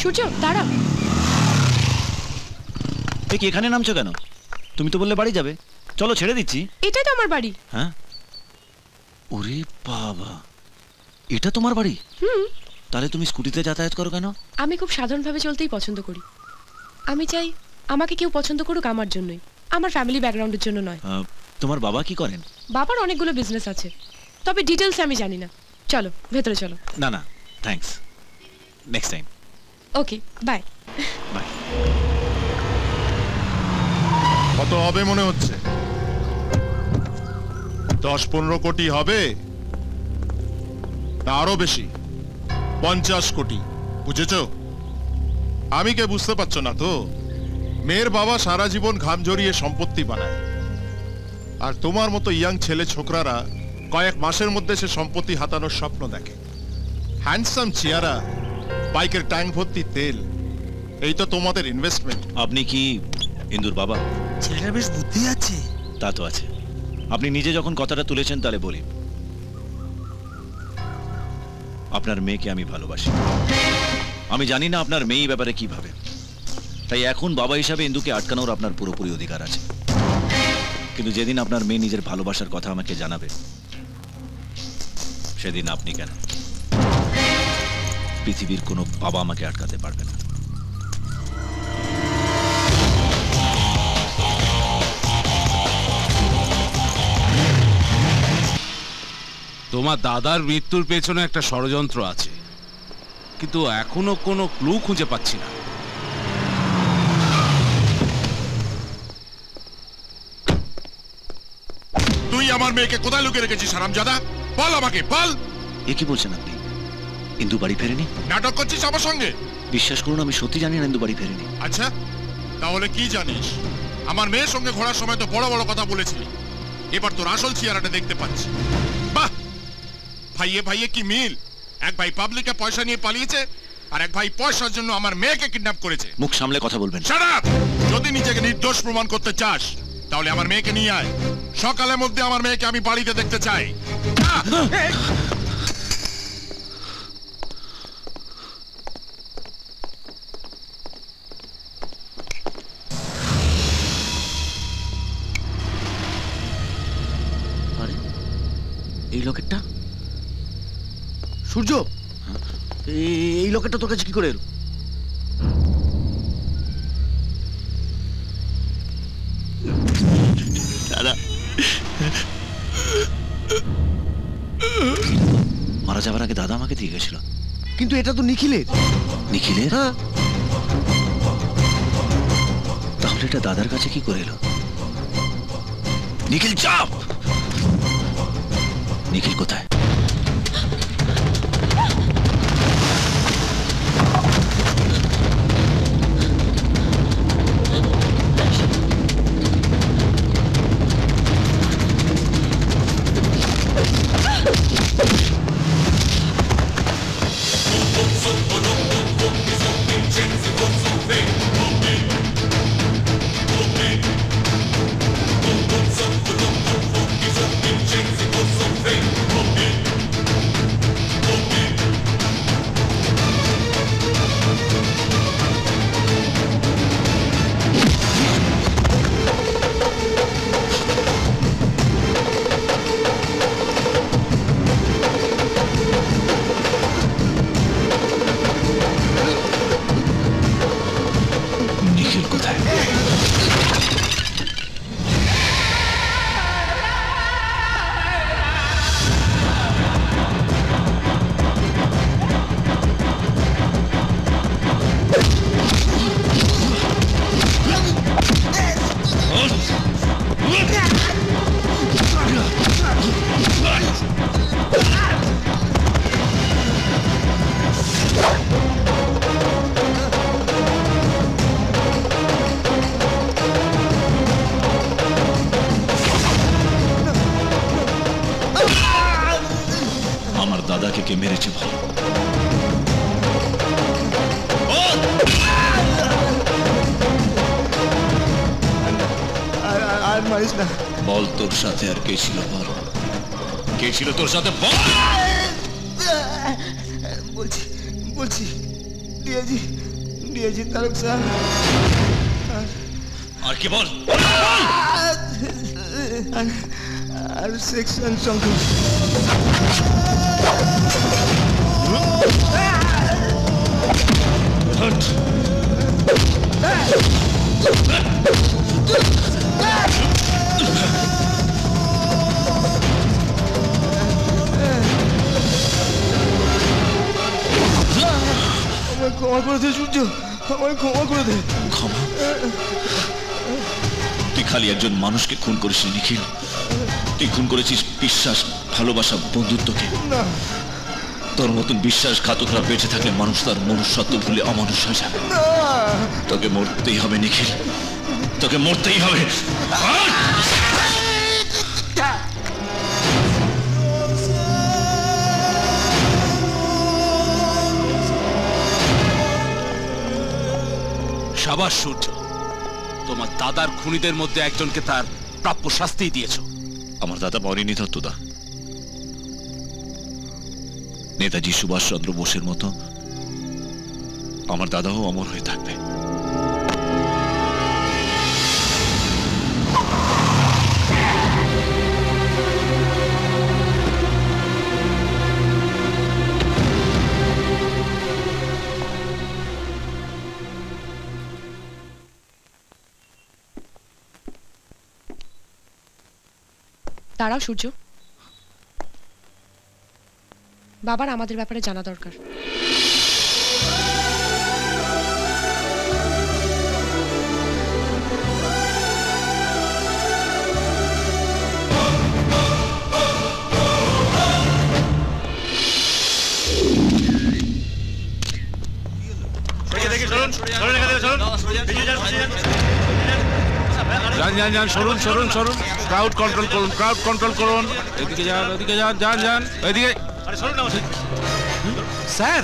সূর্য দাঁড়া। কি এখানে নামছো কেন? তুমি তো বললে বাড়ি যাবে। চলো ছেড়ে দিচ্ছি। এটাই তো আমার বাড়ি। হ্যাঁ? ওরে বাবা, এটা তোমার বাড়ি? তাহলে তুমি স্কুটিতে যাতায়াত করো কেন? আমি খুব সাধারণভাবে চলতেই পছন্দ করি। আমি চাই আমাকে কেউ পছন্দ করুক আমার জন্যই, আমার ফ্যামিলি ব্যাকগ্রাউন্ডের জন্য নয়। তোমার বাবা কি করেন? বাবার অনেকগুলো বিজনেস আছে, তবে ডিটেলস আমি জানি না। চলো ভেতরে চলো। না না thanks, next time. Okay bye. Bye. কত হবে মনে হচ্ছে? 10-15 কোটি হবে, না আরো বেশি? 50 কোটি, বুঝেছ? আমি কে বুঝতে পারছো না তো? মেয়ের বাবা সারা জীবন ঘাম ঝরিয়ে সম্পত্তি বানায়, আর তোমার মতো ইয়াং ছেলে ছোকরারা কয়েক মাসের মধ্যে সে সম্পত্তি হাতানোর স্বপ্ন দেখে। হ্যান্ডসাম চেহারা, বাইকের ট্যাঙ্ক ভর্তি তেল, এই তো তোমাদের ইনভেস্টমেন্ট। আপনি কি ইন্দুর বাবা? ছেলেটা বেশ বুদ্ধি আছে। তা তো আছে। আপনি নিজে যখন কথাটা তুলেছেন তাহলে বলি, আপনার মেয়েকে আমি ভালোবাসি। আমি জানি না আপনার মেয়ে ব্যাপারে কি ভাবে, তাই এখন বাবা হিসাবে ইন্দুকে আটকানোর আপনার পুরোপুরি অধিকার আছে। কিন্তু যেদিন আপনার মেয়ে নিজের ভালোবাসার কথা আমাকে জানাবে, সেদিন আপনি কেন, পৃথিবীর কোনো বাবা আমাকে আটকাতে পারবে না। তোমার দাদার মৃত্যুর পেছনে একটা ষড়যন্ত্র আছে, কিন্তু এখনো কোনো ক্লু খুঁজে পাচ্ছি না। তুই আমার মেয়েকে কোথায় লুকিয়ে রেখেছিস হারামজাদা? বল আমাকে, বল। এ কি বলছেন আপনি? ইন্দু বাড়ি ফেরেনি? নাটক করছিস আমার সঙ্গে? বিশ্বাস করুন, আমি সত্যি জানি না ইন্দু বাড়ি ফেরেনি। আচ্ছা, তাহলে কি জানিস? আমার মেয়ের সঙ্গে ঘোরার সময় তো বড় বড় কথা বলেছিলি, এবার তোর আসল চেহারাটা দেখতে পাচ্ছি। বাহ, ভাইয়ে ভাইয়ে কি মিল! এক ভাই পাবলিকে পয়সা নিয়ে পালিয়েছে, আর এক ভাই পয়সার জন্য আমার মেয়েকে কিডন্যাপ করেছে। মুখ সামলে কথা বলবেন। Shut up! যদি নিজেকে নির্দোষ প্রমাণ করতে চাস, তাহলে আমার মেয়েকে নিয়ে আয়। সকালের মধ্যে আমার মেয়েকে আমি বাড়িতে দেখতে চাই। আরে এই লকেটটা? সূর্য, এই লকেটটা তোর কাছে কি করে এলো? দাদা মারা যাবার আগে দাদা আমাকে দিয়ে গেছিল। কিন্তু এটা তো নিখিলের। নিখিলের? হ্যাঁ। তাহলে এটা দাদার কাছে কি করে এলো? নিখিল চাপ! নিখিল কোথায়? দাদাকে কে মেরেছে বল। আর মারিস না। বল তোর সাথে আর কে ছিল, বল কে ছিল তোর সাথে, বল। বলছি বলছি ডিয়াজি ডিআইজি তারক স্যার আর কি বল? আর সেকশন শঙ্কর। আমায় ক্ষমা করে দে সূর্য, আমায় ক্ষমা করে দে। ক্ষমা? তুই খালি একজন মানুষকে খুন করিস নিখিল, তুই খুন করেছিস বিশ্বাস, ভালোবাসা, বন্ধুত্বকে। না, তোর মতন বিশ্বাসঘাতকরা বেঁচে থাকলে মানুষ তার মনুষ্যত্ব ভুলে অমানুষ হয়ে যাবে। না, তোকে মরতেই হবে নিখিল, তোকে মরতেই হবে। সাবাস সূর্য, তোমার দাদার খুনিদের মধ্যে একজনকে তার প্রাপ্য শাস্তি দিয়েছো। আমার দাদা মরেনি দত্তদা, নেতাজি সুভাষচন্দ্র বোসের মতো আমার দাদাও অমর হয়ে থাকবে। দাঁড়াও সূর্য, বাবার আমাদের ব্যাপারে জানা দরকার। যান যান যান, সরুন সরুন সরুন, ক্রাউড কন্ট্রোল করুন, ক্রাউড কন্ট্রোল করুন। এদিকে যান, ওদিকে যান, যান যান, এদিকে। স্যার,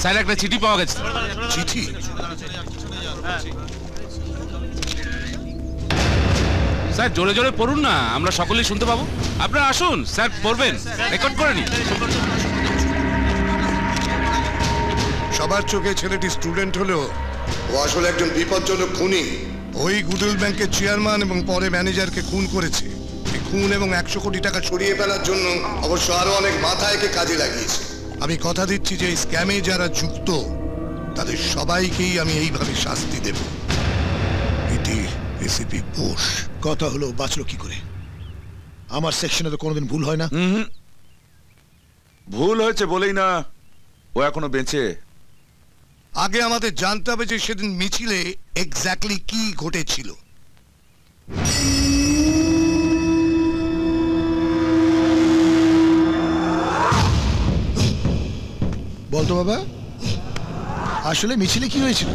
স্যার একটা চিঠি পাওয়া গেছে। চিঠি? স্যার জোরে জোরে পড়ুন না, আমরা সকলেই শুনতে পাবো। আপনারা আসুন, স্যার পড়বেন, রেকর্ড করে নিন। সবার চোখে ছেলেটি স্টুডেন্ট হলেও ও আসলে একজন বিপজ্জনক খুনি। ওই গুডউইল ব্যাংকের চেয়ারম্যান এবং পরে ম্যানেজারকে খুন করেছে। এই খুন এবং 100 কোটি টাকা সরিয়ে ফেলার জন্য অবশ্য আরো অনেক মাথা একে কাজে লাগিয়েছে। আমি কথা দিচ্ছি যে এই স্ক্যামে যারা যুক্ত তাদের সবাইকেই আমি এইভাবে শাস্তি দেব। এটি এসিপি বোস। কথা হলো বাঁচলো কি করে? আমার সেকশনে তো কোনোদিন ভুল হয় না। ভুল হয়েছে বলেই না ও এখনো বেঁচে। আগে আমাদের জানতে হবে যে সেদিন মিছিলে এক্স্যাক্টলি কি ঘটেছিল। বলতো বাবা, আসলে মিছিলে কি হয়েছিল?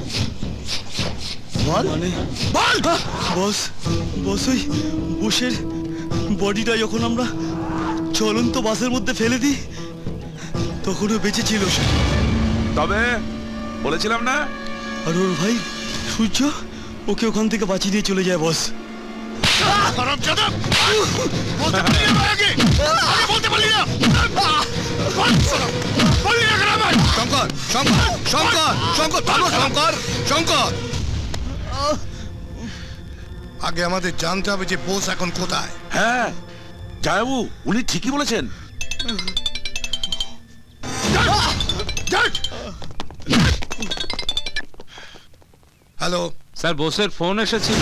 বল বল। বস, বস ওই বোসের বডিটা যখন আমরা চলন্ত বাসের মধ্যে ফেলে দিই তখনও বেঁচে ছিল। তবে বলেছিলাম না। আর ওর ভাই সূর্য ওকে ওখান থেকে বাঁচিয়ে দিয়ে চলে যায় বস। শঙ্কর, শঙ্কর, শঙ্কর, শঙ্কর, থামো শঙ্কর, শঙ্কর। আগে আমাদের জানতে হবে যে বোস এখন কোথায়। হ্যাঁ জয়বাবু, উনি ঠিকই বলেছেন। হ্যালো স্যার বোসের ফোন এসেছিল,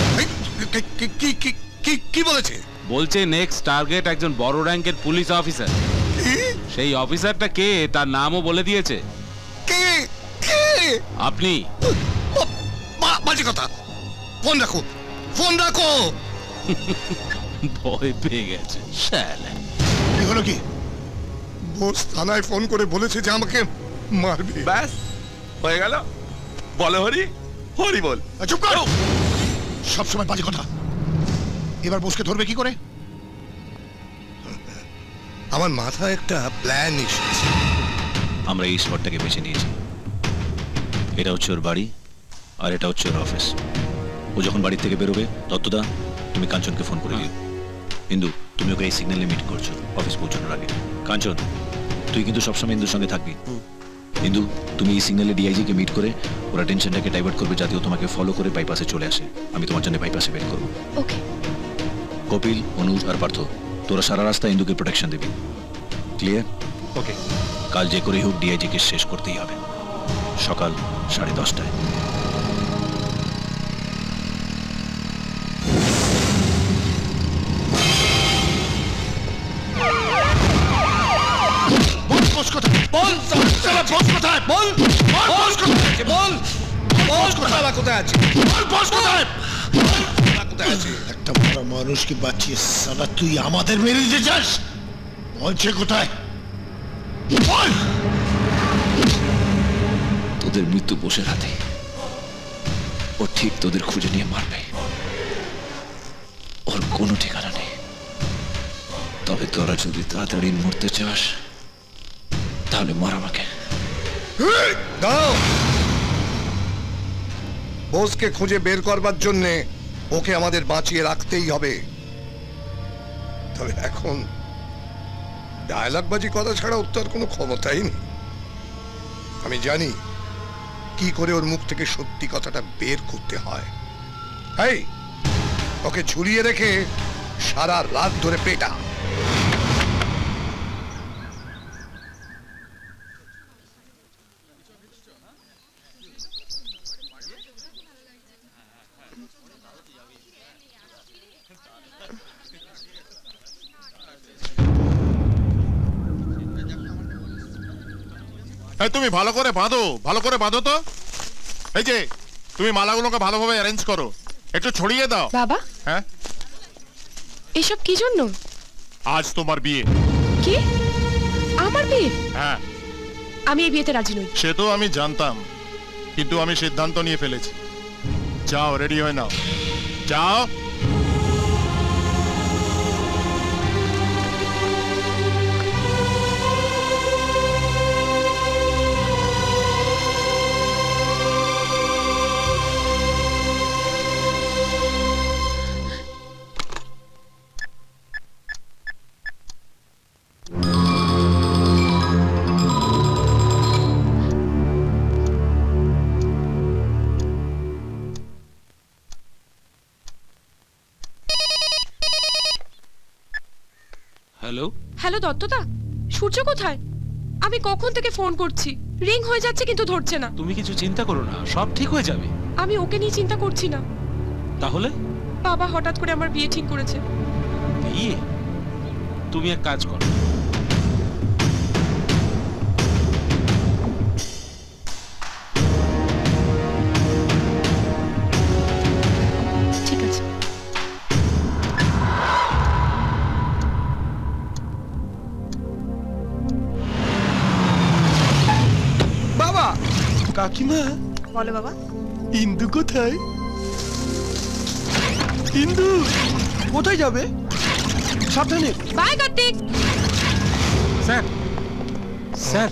কি বলেছে? বলছে নেক্সট টার্গেট একজন বড় র্যাঙ্কের পুলিশ অফিসার। সেই অফিসারটা কে তার নামও বলে দিয়েছে। কে? কে? আপনি। বাজে কথা। ফোন রাখো, ফোন রাখো। ভয় পেয়ে গেছে শালা। কি হলো কি? বোস থানায় ফোন করে বলেছে যে আমাকে মারবে। ব্যাস হয়ে গেল। বলো হরি, হরি বল। চুপ করো, সবসময় বাজে কথা। এবার বসকে ধরবে কি করে? আমার মাথায় একটা প্ল্যান এসেছে। আমরা এই স্পটটাকে বেছে নিয়েছি। এটা হচ্ছে ওর বাড়ি আর এটা হচ্ছে ওর অফিস। ও যখন বাড়ি থেকে বেরোবে, দত্তদা তুমি কাঞ্চনকে ফোন করে দিও। ইন্দু, তুমি ওকে এই সিগন্যালে মিট করছো অফিস পৌঁছানোর আগে। কাঞ্চন, তুই কিন্তু সবসময় ইন্দুর সঙ্গে থাকবি। ইন্দু, তুমি এই সিগন্যালে ডিআইজি কে মিট করে ওরা টেনশনটাকে ডাইভার্ট করবে, যাতে ও তোমাকে ফলো করে বাইপাসে চলে আসে। আমি তোমার জন্য বাইপাসে বের করবো। ওকে। কপিল, অনুজ আর পার্থ, তোরা সারা রাস্তা ইন্দুকে প্রোটেকশন দিবি। ক্লিয়ার? ওকে। কাল যে করেই হোক ডিআইজি কে শেষ করতেই হবে, সকাল 10:30টায়। একটা বড় মানুষকে বাঁচিয়ে সালা তুই আমাদের মেরে দিতে চাস? বলছে কোথায়? বল! তোদের মৃত্যু বসে হাতে, ও ঠিক তোদের খুঁজে নিয়ে মারবে। ওর কোনো ঠিকানা নেই। তবে তোরা যদি তাড়াতাড়ি মরতে চাস তাহলে মার আমাকে। দাও, বোসকে খুঁজে বের করবার জন্যে ওকে আমাদের বাঁচিয়ে রাখতেই হবে। তবে এখন ডায়লগবাজি কথা ছাড়া ওর তো আর কোনো ক্ষমতাই নেই। আমি জানি কি করে ওর মুখ থেকে সত্যি কথাটা বের করতে হয়। এই, ওকে ঝুলিয়ে রেখে সারা রাত ধরে পেটা। তুমি ভালো করে বাঁধো, ভালো করে বাঁধো তো। এই যে তুমি মালাগুলোকে ভালোভাবে অ্যারেঞ্জ করো, একটু ছড়িয়ে দাও। বাবা, হ্যাঁ, এসব কি জন্য? আজ তোমার বিয়ে। কি? আমার বিয়ে? হ্যাঁ। আমি এই বিয়েতে রাজি নই। সে তো আমি জানতাম, কিন্তু আমি সিদ্ধান্ত নিয়ে ফেলেছি। যাও, রেডি হয়ে নাও, যাও। হ্যালো হ্যালো দত্তদা, সূর্য কোথায়? আমি কখন থেকে ফোন করছি, রিং হয়ে যাচ্ছে কিন্তু ধরছে না। তুমি কিছু চিন্তা করো না, সব ঠিক হয়ে যাবে। আমি ওকে নিয়ে চিন্তা করছি না। তাহলে বাবা হঠাৎ করে আমার বিয়ে ঠিক করেছে। বিয়ে? তুমি এক কাজ করো, ঠিক আছে। বাবা, কাকিমা, বলো বাবা। ইন্দু কোথায়? ইন্দু কোথায় যাবে? সাবধানে। বাই কার্তিক। স্যার স্যার,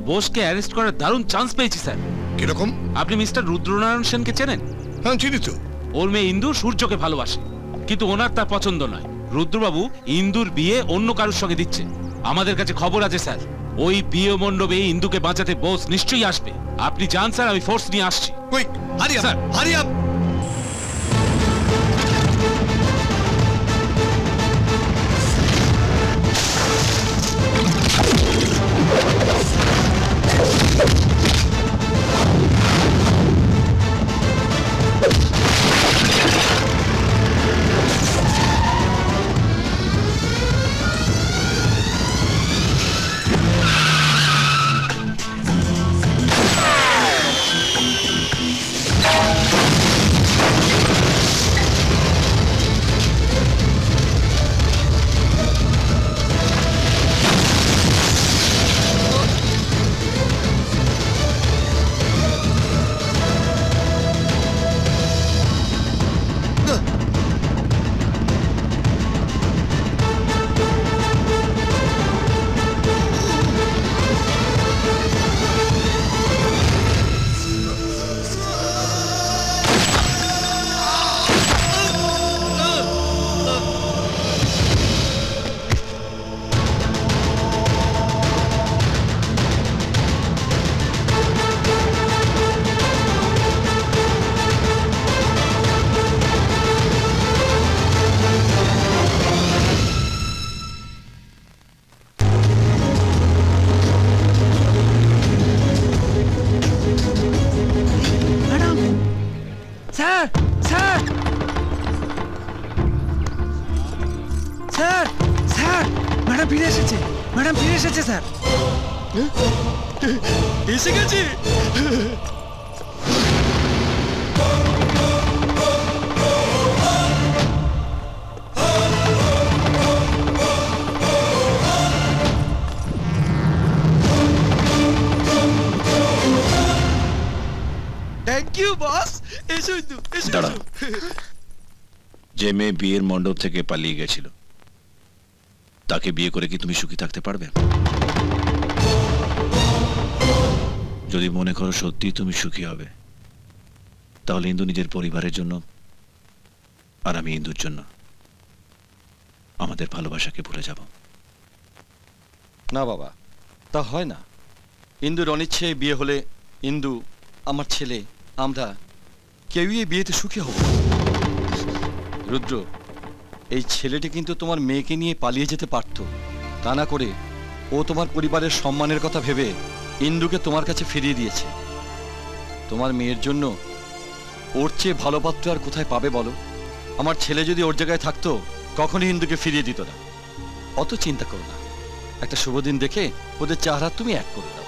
বোসকে অ্যারেস্ট করার দারুণ চান্স পেয়েছি স্যার। কিরকম? আপনি মিস্টার রুদ্রনারায়ণ সেনকে চেনেন? হ্যাঁ, চিনি তো। ওর মেয়ে ইন্দু সূর্যকে ভালোবাসে, কিন্তু ওনার তা পছন্দ নয়। রুদ্রবাবু ইন্দুর বিয়ে অন্য কারোর সঙ্গে দিচ্ছে। আমাদের কাছে খবর আছে স্যার, ওই বিয়ে মণ্ডপে ইন্দুকে বাঁচাতে বোস নিশ্চয়ই আসবে। আপনি যান স্যার, আমি ফোর্স নিয়ে আসছি। Quick, hurry up, sir. Hurry up. Madam ফিরে এসেছে স্যার। এসে গেছে? Thank you boss. এসো ইন্দু, এসো। দাঁড়াও। যে মেয়ে বিয়ের মণ্ডপ থেকে পালিয়ে গেছিল তাকে বিয়ে করে কি তুমি সুখী থাকতে পারবে? যদি মনে করো সত্যি তুমি সুখী হবে, তাহলে ইন্দু নিজের পরিবারের জন্য আর আমি ইন্দুর জন্য আমাদের ভালোবাসাকে ভুলে যাব। না বাবা, তা হয় না। ইন্দুর অনিচ্ছে বিয়ে হলে ইন্দু, আমার ছেলে, আমরা কেউই এই বিয়েতে সুখী হব। রুদ্র, এই ছেলেটি কিন্তু তোমার মেয়েকে নিয়ে পালিয়ে যেতে পারত, তা না করে ও তোমার পরিবারের সম্মানের কথা ভেবে ইন্দুকে তোমার কাছে ফিরিয়ে দিয়েছে। তোমার মেয়ের জন্য ওর চেয়ে ভালো পাত্র আর কোথায় পাবে বলো? আমার ছেলে যদি ওর জায়গায় থাকতো কখনই ইন্দুকে ফিরিয়ে দিত না। অত চিন্তা করো না, একটা শুভ দিন দেখে ওদের চেহারা তুমি এক করে দাও।